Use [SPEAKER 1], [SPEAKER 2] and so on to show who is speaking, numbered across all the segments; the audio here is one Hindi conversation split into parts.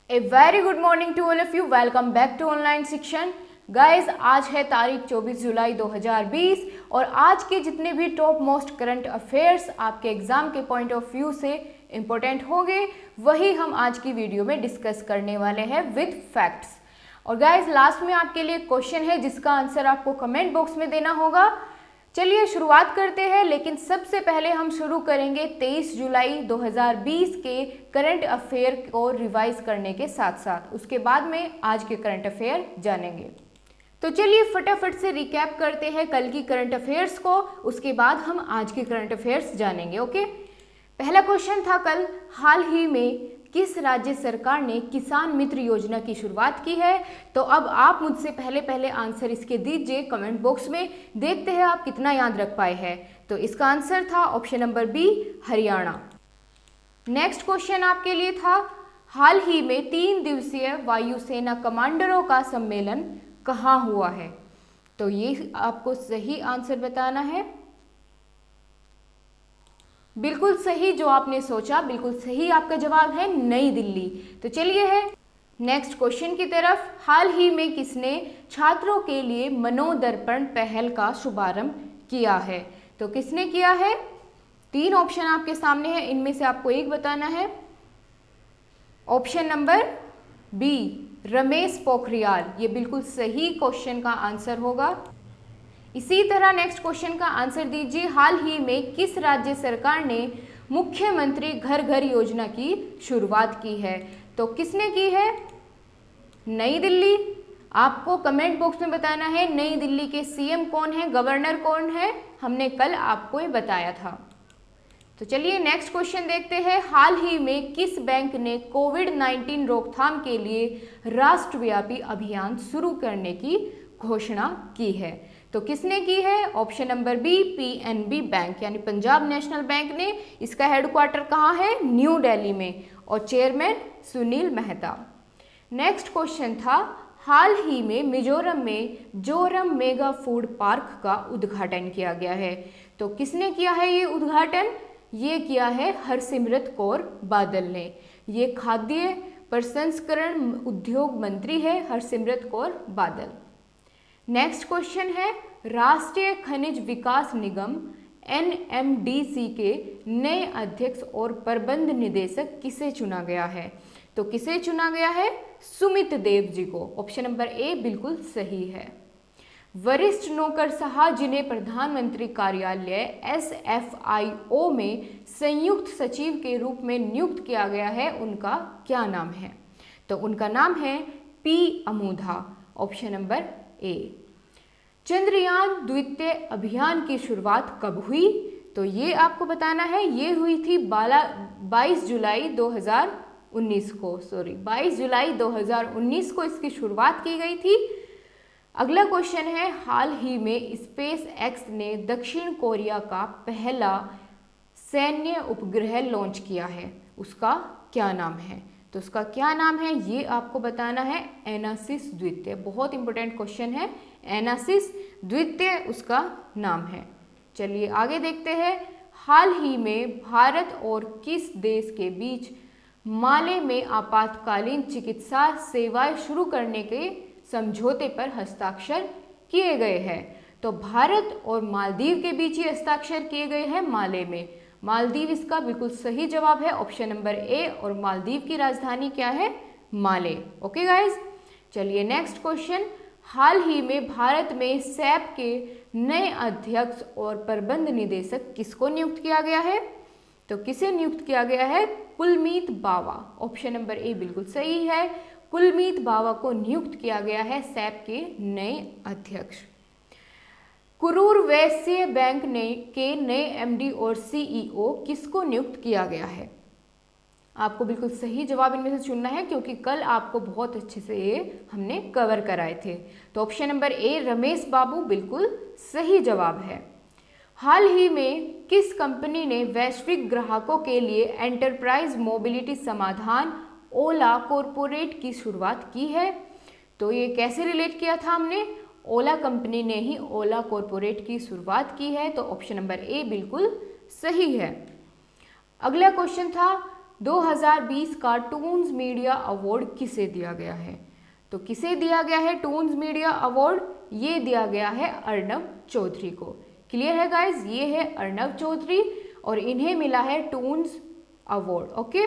[SPEAKER 1] A very good morning to all of you. Welcome back to online शिक्षण। गाइज, आज है तारीख 24 जुलाई 2020 और आज के जितने भी टॉप मोस्ट करंट अफेयर्स आपके एग्जाम के पॉइंट ऑफ व्यू से इम्पोर्टेंट होंगे वही हम आज की वीडियो में डिस्कस करने वाले हैं विद फैक्ट्स। और गाइज, लास्ट में आपके लिए क्वेश्चन है जिसका आंसर आपको कमेंट बॉक्स में देना होगा। चलिए शुरुआत करते हैं, लेकिन सबसे पहले हम शुरू करेंगे 23 जुलाई 2020 के करंट अफेयर को रिवाइज करने के साथ साथ। उसके बाद में आज के करंट अफेयर जानेंगे। तो चलिए फटाफट से रिकैप करते हैं कल की करंट अफेयर्स को, उसके बाद हम आज के करंट अफेयर्स जानेंगे। ओके, पहला क्वेश्चन था कल, हाल ही में किस राज्य सरकार ने किसान मित्र योजना की शुरुआत की है। तो अब आप मुझसे पहले आंसर इसके दीजिए कमेंट बॉक्स में, देखते हैं आप कितना याद रख पाए हैं। तो इसका आंसर था option number B, Haryana. Next question आपके लिए था, हाल ही में 3 दिवसीय वायुसेना कमांडरों का सम्मेलन कहाँ हुआ है। तो ये आपको सही आंसर बताना है। बिल्कुल सही जो आपने सोचा, बिल्कुल सही आपका जवाब है नई दिल्ली। तो चलिए है नेक्स्ट क्वेश्चन की तरफ। हाल ही में किसने छात्रों के लिए मनोदर्पण पहल का शुभारंभ किया है। तो किसने किया है, 3 ऑप्शन आपके सामने है, इनमें से आपको एक बताना है। Option number B, Ramesh Pokhriyal, ये बिल्कुल सही क्वेश्चन का आंसर होगा। इसी तरह नेक्स्ट क्वेश्चन का आंसर दीजिए, हाल ही में किस राज्य सरकार ने मुख्यमंत्री घर घर योजना की शुरुआत की है। तो किसने की है, नई दिल्ली। आपको कमेंट बॉक्स में बताना है नई दिल्ली के सीएम कौन है, गवर्नर कौन है, हमने कल आपको ये बताया था। तो चलिए नेक्स्ट क्वेश्चन देखते हैं, हाल ही में किस बैंक ने कोविड-19 रोकथाम के लिए राष्ट्रव्यापी अभियान शुरू करने की घोषणा की है। तो किसने की है, option number B, PNB bank यानी पंजाब नेशनल बैंक ने। इसका हेडक्वार्टर कहाँ है, न्यू दिल्ली में, और chairman Sunil Mehta. Next question था, हाल ही में मिजोरम में जोरम मेगा फूड पार्क का उद्घाटन किया गया है। तो किसने किया है ये उद्घाटन, ये किया है हरसिमरत कौर बादल ने। ये खाद्य प्रसंस्करण उद्योग मंत्री है हरसिमरत कौर बादल। नेक्स्ट क्वेश्चन है, राष्ट्रीय खनिज विकास निगम एनएमडीसी के नए अध्यक्ष और प्रबंध निदेशक किसे चुना गया है। तो किसे चुना गया है, सुमित देव जी को। ऑप्शन नंबर ए बिल्कुल सही है। वरिष्ठ नौकरशाह जिन्हें प्रधानमंत्री कार्यालय SFIO में संयुक्त सचिव के रूप में नियुक्त किया गया है, उनका क्या नाम है। तो उनका नाम है P Amudha. Option number A. Chandrayaan द्वितीय अभियान की शुरुआत कब हुई। तो ये आपको बताना है, ये हुई थी 22 जुलाई 2019 को, 22 जुलाई 2019 को इसकी शुरुआत की गई थी। अगला क्वेश्चन है, हाल ही में स्पेस एक्स ने दक्षिण कोरिया का पहला सैन्य उपग्रह लॉन्च किया है, उसका क्या नाम है। तो उसका क्या नाम है ये आपको बताना है, एनासिस द्वितीय। बहुत इंपॉर्टेंट क्वेश्चन है, एनासिस द्वितीय उसका नाम है। चलिए आगे देखते हैं, हाल ही में भारत और किस देश के बीच माले में आपातकालीन चिकित्सा सेवाएं शुरू करने के समझौते पर हस्ताक्षर किए गए हैं। तो भारत और मालदीव के बीच ही हस्ताक्षर किए गए हैं माले में। मालदीव इसका बिल्कुल सही जवाब है, ऑप्शन नंबर ए, और मालदीव की राजधानी क्या है, माले। ओके गाइज, चलिए नेक्स्ट क्वेश्चन, हाल ही में भारत में सैप के नए अध्यक्ष और प्रबंध निदेशक किसको नियुक्त किया गया है। तो किसे नियुक्त किया गया है, कुलमीत बावा। ऑप्शन नंबर ए बिल्कुल सही है, कुलमीत बावा को नियुक्त किया गया है सैप के नए अध्यक्ष। कुरूर वैश्य बैंक के नए एमडी और सीईओ किसको नियुक्त किया गया है। आपको बिल्कुल सही जवाब इनमें से चुनना है, क्योंकि कल आपको बहुत अच्छे से ये हमने कवर कराए थे। तो ऑप्शन नंबर ए, रमेश बाबू, बिल्कुल सही जवाब है। हाल ही में किस कंपनी ने वैश्विक ग्राहकों के लिए एंटरप्राइज मोबिलिटी समाधान ओला कॉरपोरेट की शुरुआत की है। तो ये कैसे रिलेट किया था हमने, ओला कंपनी ने ही ओला कॉरपोरेट की शुरुआत की है। तो ऑप्शन नंबर ए बिल्कुल सही है। अगला क्वेश्चन था, 2020 का टून्स मीडिया अवार्ड किसे दिया गया है? तो किसे दिया गया है टून्स मीडिया अवार्ड? ये दिया गया है अर्नब चौधरी को। क्लियर है गाइज? ये है अर्नब चौधरी और इन्हें मिला है टून्स अवार्ड। ओके,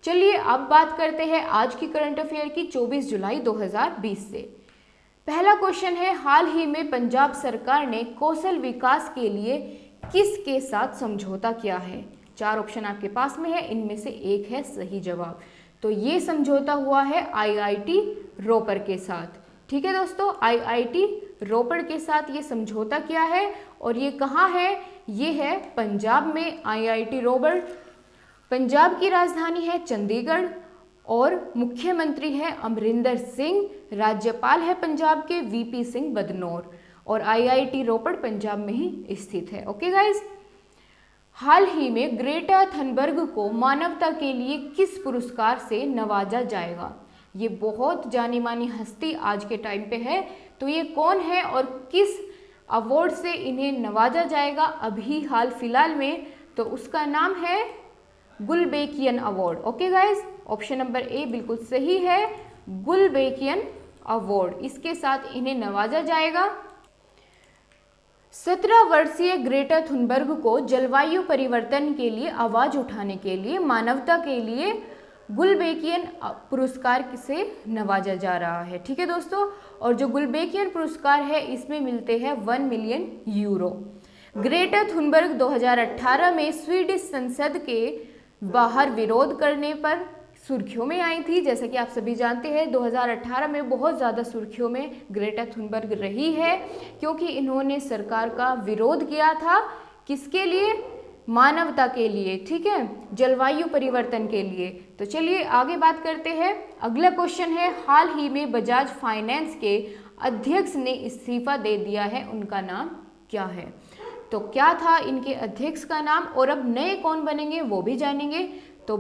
[SPEAKER 1] चलिए अब बात करते हैं आज की करंट अफेयर की 24 जुलाई 2020 से। पहला क्वेश्चन है, हाल ही में पंजाब सरकार ने कौशल विकास के लिए किसके साथ समझौता किया है? 4 ऑप्शन आपके पास में है, इनमें से एक है सही जवाब। तो ये समझौता हुआ है आईआईटी रोपड़ के साथ। ठीक है दोस्तों, आईआईटी रोपड़ के साथ ये समझौता किया है और ये कहाँ है? ये है पंजाब में आईआईटी रोपड़। पंजाब की राजधानी है चंडीगढ़ और मुख्यमंत्री है अमरिंदर सिंह, राज्यपाल है पंजाब के वीपी सिंह बदनौर और आईआईटी रोपड़ पंजाब में ही स्थित है। ओके गाइज, हाल ही में ग्रेटा थनबर्ग को मानवता के लिए किस पुरस्कार से नवाजा जाएगा? ये बहुत जानी मानी हस्ती आज के टाइम पे है, तो ये कौन है और किस अवार्ड से इन्हें नवाजा जाएगा अभी हाल फिलहाल में? तो उसका नाम है Gulbenkian award. Okay guys, option number A बिल्कुल सही है, गुलबेकियन अवार्ड, इसके साथ इन्हें नवाजा जाएगा। 17 वर्षीय ग्रेटा थुनबर्ग को जलवायु परिवर्तन के लिए आवाज उठाने के लिए मानवता के लिए गुलबेकियन पुरस्कार से नवाजा जा रहा है। ठीक है दोस्तों, और जो गुलबेकियन पुरस्कार है इसमें मिलते हैं 1 मिलियन यूरो। ग्रेटा थुनबर्ग 2018 में स्वीडिश संसद के बाहर विरोध करने पर सुर्खियों में आई थी। जैसा कि आप सभी जानते हैं 2018 में बहुत ज़्यादा सुर्खियों में ग्रेटा थुनबर्ग रही है, क्योंकि इन्होंने सरकार का विरोध किया था। किसके लिए? मानवता के लिए, ठीक है, जलवायु परिवर्तन के लिए। तो चलिए आगे बात करते हैं। अगला क्वेश्चन है, हाल ही में बजाज फाइनेंस के अध्यक्ष ने इस्तीफा दे दिया है, उनका नाम क्या है? तो क्या था इनके अध्यक्ष का नाम और अब नए कौन बनेंगे वो भी जानेंगे। तो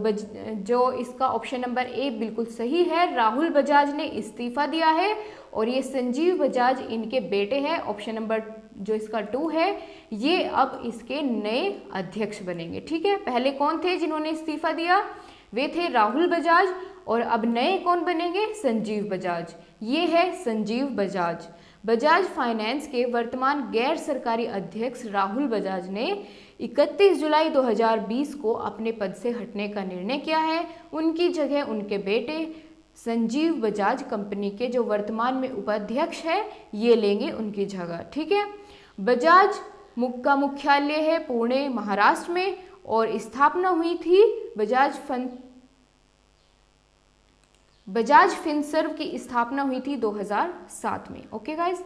[SPEAKER 1] जो इसका ऑप्शन नंबर ए बिल्कुल सही है, राहुल बजाज ने इस्तीफा दिया है और ये संजीव बजाज इनके बेटे हैं। ऑप्शन नंबर जो इसका 2 है, ये अब इसके नए अध्यक्ष बनेंगे। ठीक है, पहले कौन थे जिन्होंने इस्तीफा दिया? वे थे राहुल बजाज और अब नए कौन बनेंगे? संजीव बजाज। ये है संजीव बजाज। बजाज फाइनेंस के वर्तमान गैर सरकारी अध्यक्ष राहुल बजाज ने 31 जुलाई 2020 को अपने पद से हटने का निर्णय किया है। उनकी जगह उनके बेटे संजीव बजाज कंपनी के जो वर्तमान में उपाध्यक्ष है ये लेंगे उनकी जगह। ठीक है, बजाज का मुख्यालय है पुणे महाराष्ट्र में और स्थापना हुई थी बजाज फिनसर्व की स्थापना हुई थी 2007 में। ओके गाइस,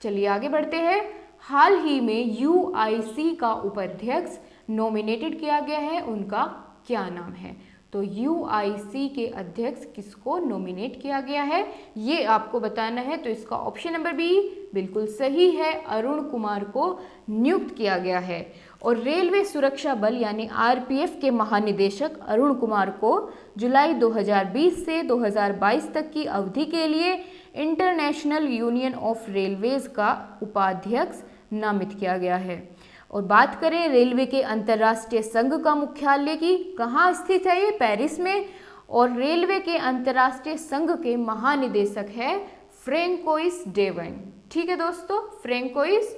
[SPEAKER 1] चलिए आगे बढ़ते हैं। हाल ही में UIC का उपाध्यक्ष नॉमिनेटेड किया गया है, उनका क्या नाम है? तो UIC के अध्यक्ष किसको नॉमिनेट किया गया है ये आपको बताना है। तो इसका ऑप्शन नंबर बी बिल्कुल सही है, अरुण कुमार को नियुक्त किया गया है। और रेलवे सुरक्षा बल यानी RPF के महानिदेशक अरुण कुमार को जुलाई 2020 से 2022 तक की अवधि के लिए इंटरनेशनल यूनियन ऑफ रेलवेज का उपाध्यक्ष नामित किया गया है। और बात करें रेलवे के अंतर्राष्ट्रीय संघ का मुख्यालय की, कहाँ स्थित है ये? पेरिस में। और रेलवे के अंतर्राष्ट्रीय संघ के महानिदेशक है फ्रेंकोइस डेवन। ठीक है दोस्तों, फ्रेंकोइस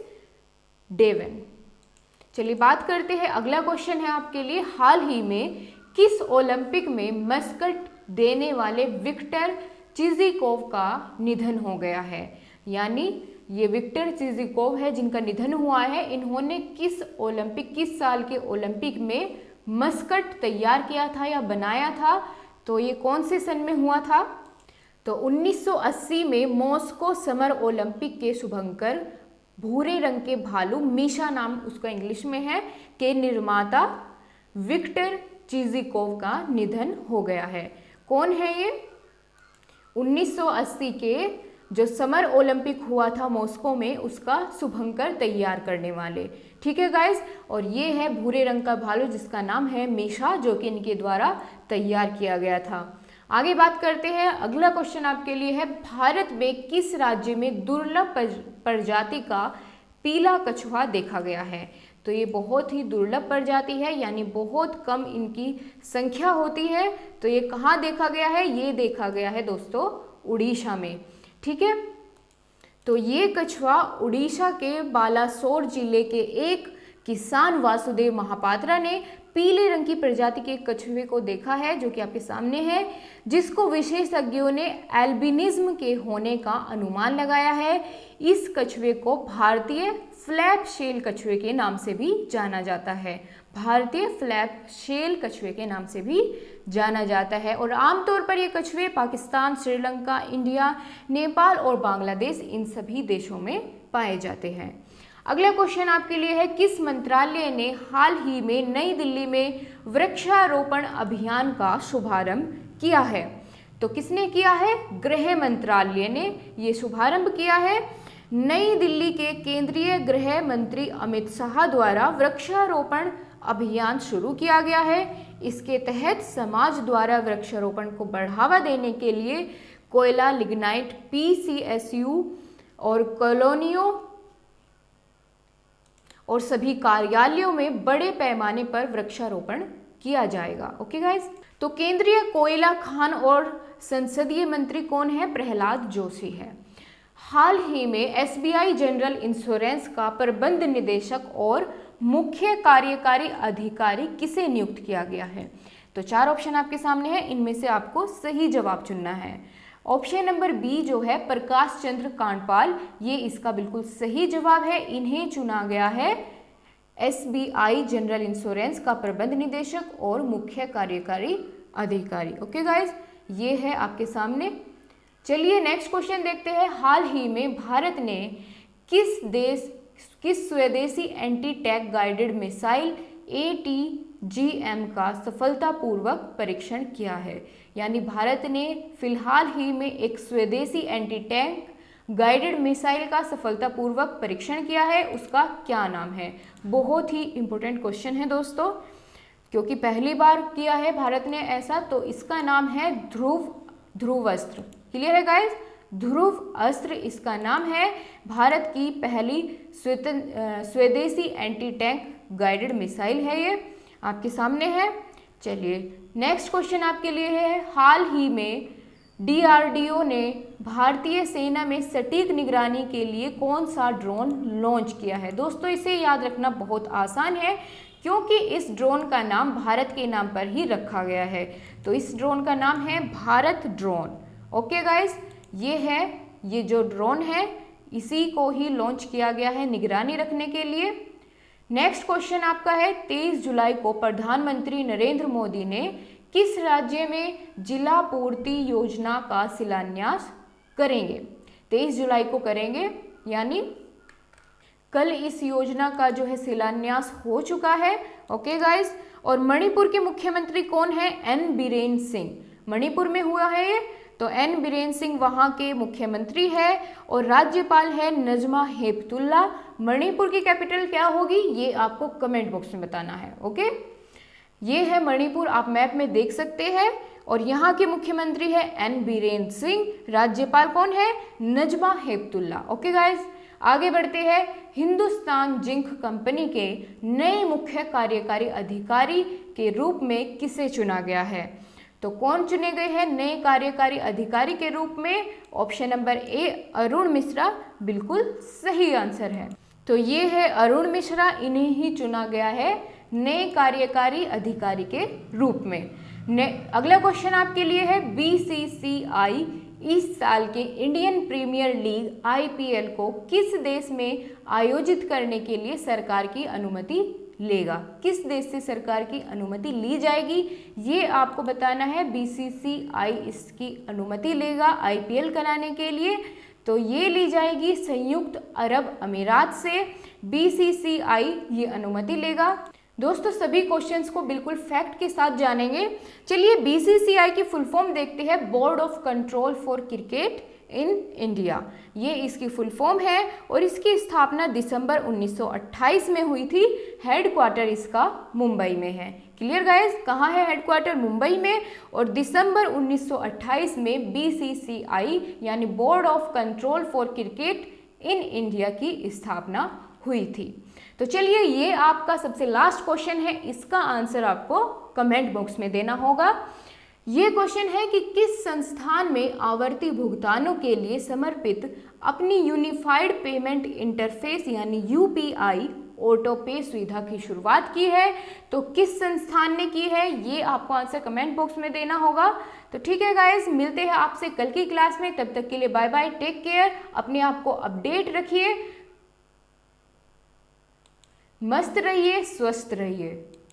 [SPEAKER 1] डेवन। चलिए बात करते हैं, अगला क्वेश्चन है आपके लिए, हाल ही में किस ओलंपिक में मस्कट देने वाले विक्टर चिज़िकोव का निधन हो गया है? यानी ये विक्टर चिज़िकोव है जिनका निधन हुआ है। इन्होंने किस साल के ओलंपिक में मस्कट तैयार किया था या बनाया था? तो ये कौन से सन में हुआ था? तो 1980 में मॉस्को समर ओलंपिक के शुभंकर भूरे रंग के भालू, मीशा नाम उसका इंग्लिश में है, के निर्माता विक्टर चिज़िकोव का निधन हो गया है। कौन है ये? 1980 के जो समर ओलंपिक हुआ था मॉस्को में, उसका शुभंकर तैयार करने वाले। ठीक है गाइस, और ये है भूरे रंग का भालू जिसका नाम है मीशा, जो कि इनके द्वारा तैयार किया गया था। आगे बात करते हैं, अगला क्वेश्चन आपके लिए है, भारत में किस राज्य में दुर्लभ प्रजाति का पीला कछुआ देखा गया है? तो ये बहुत ही दुर्लभ प्रजाति है, यानी बहुत कम इनकी संख्या होती है। तो ये कहाँ देखा गया है? ये देखा गया है दोस्तों उड़ीसा में। ठीक है, तो ये कछुआ उड़ीसा के बालासोर जिले के एक किसान वासुदेव महापात्रा ने पीले रंग की प्रजाति के कछुए को देखा है, जो कि आपके सामने है, जिसको विशेषज्ञों ने एल्बिनिज्म के होने का अनुमान लगाया है। इस कछुए को भारतीय फ्लैप शेल कछुए के नाम से भी जाना जाता है। भारतीय फ्लैप शेल कछुए के नाम से भी जाना जाता है। और आमतौर पर ये कछुए पाकिस्तान, श्रीलंका, इंडिया, नेपाल और बांग्लादेश इन सभी देशों में पाए जाते हैं। अगला क्वेश्चन आपके लिए है, किस मंत्रालय ने हाल ही में नई दिल्ली में वृक्षारोपण अभियान का शुभारंभ किया है? तो किसने किया है? गृह मंत्रालय ने ये शुभारंभ किया है। नई दिल्ली के केंद्रीय गृह मंत्री अमित शाह द्वारा वृक्षारोपण अभियान शुरू किया गया है। इसके तहत समाज द्वारा वृक्षारोपण को बढ़ावा देने के लिए कोयला, लिग्नाइट, PCSU और कॉलोनियों और सभी कार्यालयों में बड़े पैमाने पर वृक्षारोपण किया जाएगा। ओके गाइस, तो केंद्रीय कोयला, खान और संसदीय मंत्री कौन है? प्रहलाद जोशी है। हाल ही में SBI जनरल इंश्योरेंस का प्रबंध निदेशक और मुख्य कार्यकारी अधिकारी किसे नियुक्त किया गया है? तो 4 ऑप्शन आपके सामने है, इनमें से आपको सही जवाब चुनना है। ऑप्शन नंबर बी जो है प्रकाश चंद्र कांडपाल, ये इसका बिल्कुल सही जवाब है। इन्हें चुना गया है SBI जनरल इंश्योरेंस का प्रबंध निदेशक और मुख्य कार्यकारी अधिकारी। ओके गाइस, ये है आपके सामने। चलिए नेक्स्ट क्वेश्चन देखते हैं। हाल ही में भारत ने किस स्वदेशी anti tank guided missile ATGM का सफलतापूर्वक परीक्षण किया है? यानी भारत ने फिलहाल ही में एक स्वदेशी एंटी टैंक गाइडेड मिसाइल का सफलतापूर्वक परीक्षण किया है, उसका क्या नाम है? बहुत ही इंपॉर्टेंट क्वेश्चन है दोस्तों, क्योंकि पहली बार किया है भारत ने ऐसा। तो इसका नाम है ध्रुवास्त्र। क्लियर है गाइस? ध्रुवास्त्र इसका नाम है। भारत की पहली स्वदेशी एंटी टैंक गाइडेड मिसाइल है, ये आपके सामने है। चलिए नेक्स्ट क्वेश्चन आपके लिए है, हाल ही में DRDO ने भारतीय सेना में सटीक निगरानी के लिए कौन सा ड्रोन लॉन्च किया है? दोस्तों इसे याद रखना बहुत आसान है, क्योंकि इस ड्रोन का नाम भारत के नाम पर ही रखा गया है। तो इस ड्रोन का नाम है भारत ड्रोन। ओके गाइस, ये जो ड्रोन है इसी को ही लॉन्च किया गया है निगरानी रखने के लिए। नेक्स्ट क्वेश्चन आपका है, 23 जुलाई को प्रधानमंत्री नरेंद्र मोदी ने किस राज्य में जिला पूर्ति योजना का शिलान्यास करेंगे? 23 जुलाई को करेंगे, यानी कल इस योजना का जो है शिलान्यास हो चुका है। ओके गाइस, और मणिपुर के मुख्यमंत्री कौन है? N बीरेन सिंह। मणिपुर में हुआ है ये, तो N बीरेन सिंह वहाँ के मुख्यमंत्री है और राज्यपाल है नजमा हेपतुल्ला। मणिपुर की कैपिटल क्या होगी ये आपको कमेंट बॉक्स में बताना है। ओके, ये है मणिपुर, आप मैप में देख सकते हैं। और यहाँ के मुख्यमंत्री है N बीरेन सिंह, राज्यपाल कौन है? नजमा हेपतुल्ला। ओके गाइज, आगे बढ़ते हैं। हिंदुस्तान जिंक कंपनी के नए मुख्य कार्यकारी अधिकारी के रूप में किसे चुना गया है? तो कौन चुने गए हैं नए कार्यकारी अधिकारी के रूप में? ऑप्शन नंबर ए अरुण मिश्रा बिल्कुल सही आंसर है। तो ये है अरुण मिश्रा, इन्हें ही चुना गया है नए कार्यकारी अधिकारी के रूप में। अगला क्वेश्चन आपके लिए है, BCCI इस साल के इंडियन प्रीमियर लीग IPL को किस देश में आयोजित करने के लिए सरकार की अनुमति लेगा? किस देश से सरकार की अनुमति ली जाएगी ये आपको बताना है। BCCI इसकी अनुमति लेगा IPL कराने के लिए, तो ये ली जाएगी संयुक्त अरब अमीरात से। BCCI ये अनुमति लेगा। दोस्तों सभी क्वेश्चंस को बिल्कुल फैक्ट के साथ जानेंगे। चलिए BCCI की फुल फॉर्म देखते हैं, board of control for cricket in India, ये इसकी फुल फॉर्म है और इसकी स्थापना दिसंबर 1928 में हुई थी। हेडक्वार्टर इसका मुंबई में है। क्लियर गाइस, कहाँ है हेडक्वार्टर? मुंबई में। और दिसंबर 1928 में BCCI यानी board of control for cricket in India की स्थापना हुई थी। तो चलिए, ये आपका सबसे लास्ट क्वेश्चन है, इसका आंसर आपको कमेंट बॉक्स में देना होगा। ये क्वेश्चन है कि किस संस्थान में आवर्ती भुगतानों के लिए समर्पित अपनी यूनिफाइड पेमेंट इंटरफेस यानी यूपीआई ऑटो पे सुविधा की शुरुआत की है। तो किस संस्थान ने की है, ये आपको आंसर कमेंट बॉक्स में देना होगा। तो ठीक है गाइस, मिलते हैं आपसे कल की क्लास में, तब तक के लिए बाय बाय, टेक केयर, अपने आप को अपडेट रखिए, मस्त रहिए, स्वस्थ रहिए।